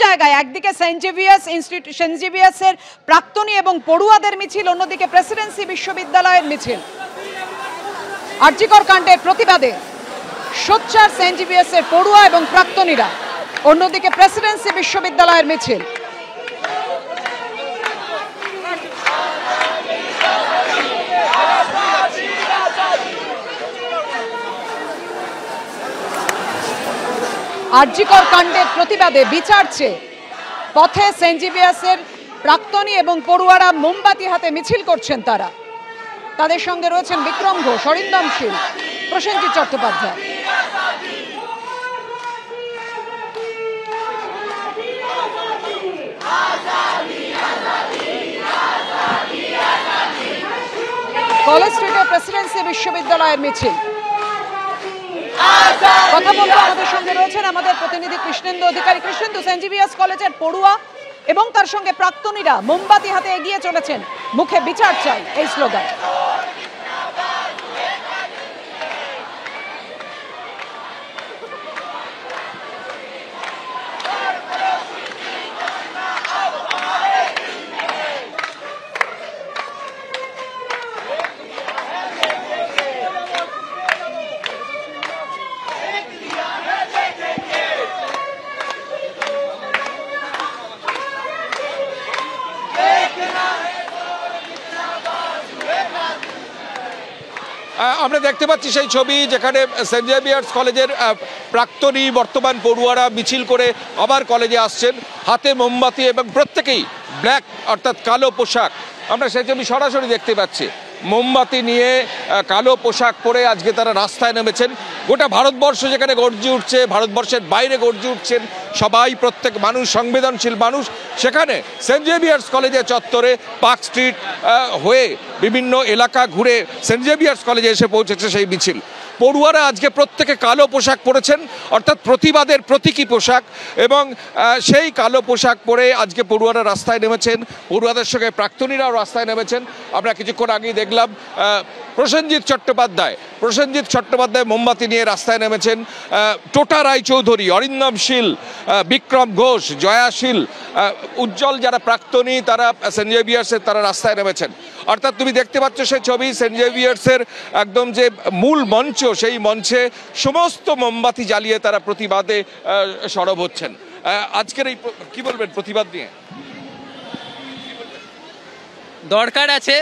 জায়গায়, একদিকে সেন্ট জেভিয়ার্সের প্রাক্তনী এবং পড়ুয়াদের মিছিল, অন্যদিকে প্রেসিডেন্সি বিশ্ববিদ্যালয়ের মিছিল। আরজিকর কাণ্ডের প্রতিবাদে সোচ্চার সেন্ট জেভিয়ার্সের পড়ুয়া এবং প্রাক্তনীরা, অন্যদিকে প্রেসিডেন্সি বিশ্ববিদ্যালয়ের মিছিল। আরজিকর কাণ্ডের প্রতিবাদে বিচার চেয়ে পথে সেন্ট জেভিয়ার্সের প্রাক্তনী এবং পড়ুয়ারা মোমবাতি হাতে মিছিল করছেন। তাদের সঙ্গে রয়েছেন বিক্রম ঘোষ, অরিন্দম শীল, প্রসেনজিৎ চট্টোপাধ্যায়। কলেজ স্ট্রিটে প্রেসিডেন্সি বিশ্ববিদ্যালয়ের মিছিল। কথা বলবো, আমাদের সঙ্গে রয়েছেন আমাদের প্রতিনিধি কৃষ্ণেন্দু অধিকারী। কৃষ্ণেন্দু, সেন্ট জেভিয়ার্স কলেজের পড়ুয়া এবং তার সঙ্গে প্রাক্তনীরা মোমবাতি হাতে এগিয়ে চলেছেন, মুখে বিচার চাই এই স্লোগান। আমরা দেখতে পাচ্ছি সেই ছবি যেখানে সেন্ট জেভিয়ার্স কলেজের প্রাক্তনী বর্তমান পড়ুয়ারা মিছিল করে আবার কলেজে আসছেন, হাতে মোমবাতি এবং প্রত্যেকেই ব্ল্যাক অর্থাৎ কালো পোশাক। আমরা সেই ছবি সরাসরি দেখতে পাচ্ছি। মোমবাতি নিয়ে কালো পোশাক পরে আজকে তারা রাস্তায় নেমেছেন। গোটা ভারতবর্ষ যেখানে গর্জে উঠছে, ভারতবর্ষের বাইরে গর্জে উঠছেন সবাই, প্রত্যেক মানুষ সংবেদনশীল মানুষ, সেখানে সেন্ট জেভিয়ার্স কলেজের চত্বরে পার্ক স্ট্রিট হয়ে বিভিন্ন এলাকা ঘুরে সেন্ট জেভিয়ার্স কলেজে এসে পৌঁছেছে সেই মিছিল। পড়ুয়ারা আজকে প্রত্যেকে কালো পোশাক পরেছেন, অর্থাৎ প্রতিবাদের প্রতীকী পোশাক, এবং সেই কালো পোশাক পরে আজকে পড়ুয়ারা রাস্তায় নেমেছেন। পড়ুয়াদের সঙ্গে প্রাক্তনীরাও রাস্তায় নেমেছেন। আমরা কিছুক্ষণ আগেই দেখলাম প্রসেনজিৎ চট্টোপাধ্যায় মোমবাতি নিয়ে রাস্তায় নেমেছেন। টোটা রায়চৌধুরী, অরিন্দম শীল, বিক্রম ঘোষ, জয়া শীল, উজ্জ্বল যারা প্রাক্তনী তারা সেন্ট জেভিয়ার্সের তারা রাস্তায় নেমেছেন। অর্থাৎ তুমি দেখতে পাচ্ছ সেই ছবি, সেন্ট জেভিয়ার্সের একদম যে মূল মঞ্চ, সেই মঞ্চে সমস্ত মোমবাতি জ্বালিয়ে তারা প্রতিবাদে সরব হচ্ছেন। আজকের এই কি বলবেন প্রতিবাদ নিয়ে? দরকার আছে,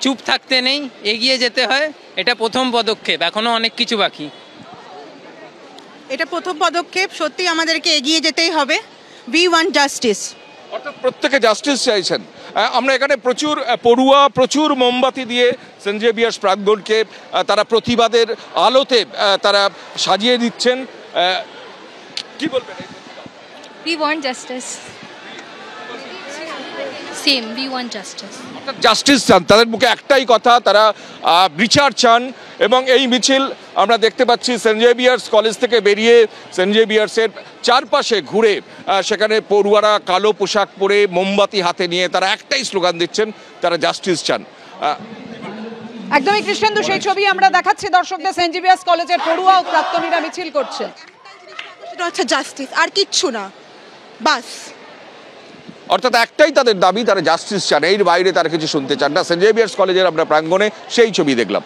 চুপ থাকতে নেই, এগিয়ে যেতে হয়। এটা প্রথম পদক্ষেপ, এখনো অনেক কিছু বাকি। এটা প্রথম পদক্ষেপ, সত্যি আমাদেরকে এগিয়ে যেতেই হবে। We want justice. অর্থাৎ প্রত্যেকে জাস্টিস চাইছেন। আমরা এখানে প্রচুর পড়ুয়া প্রচুর মোমবাতি দিয়ে সেন্ট জেভিয়ার্স প্রাঙ্গণকে তারা প্রতিবাদের আলোতে তারা সাজিয়ে দিচ্ছেন। কি বলবেন? We want justice. Same, we want justice. Justice চান, তাদের মুখে একটাই কথা, তারা বিচার চান। এবং এই মিছিল আমরা দেখতে পাচ্ছি সেন্ট জেভিয়ার্স কলেজ থেকে বেরিয়ে সেন্ট জেভিয়ার্সের চারপাশে ঘুরে সেখানে পড়ুয়ারা কালো পোশাক পরে মোমবাতি হাতে নিয়ে তারা একটাই স্লোগান দিচ্ছেন, তারা জাস্টিস চান। একদমই কৃষ্ণেন্দু, সেই ছবি আমরা দেখাচ্ছি দর্শকদের। সেন্ট জেভিয়ার্স কলেজের পড়ুয়া ও প্রাক্তনীরা মিছিল করছে, সেটা হচ্ছে জাস্টিস, আর কিচ্ছু না, বাস। অর্থাৎ একটাই তাদের দাবি, তারা জাস্টিস চান, এর বাইরে তারা কিছু শুনতে চান না। সেন্ট জেভিয়ার্স কলেজের আমরা প্রাঙ্গণে সেই ছবি দেখলাম।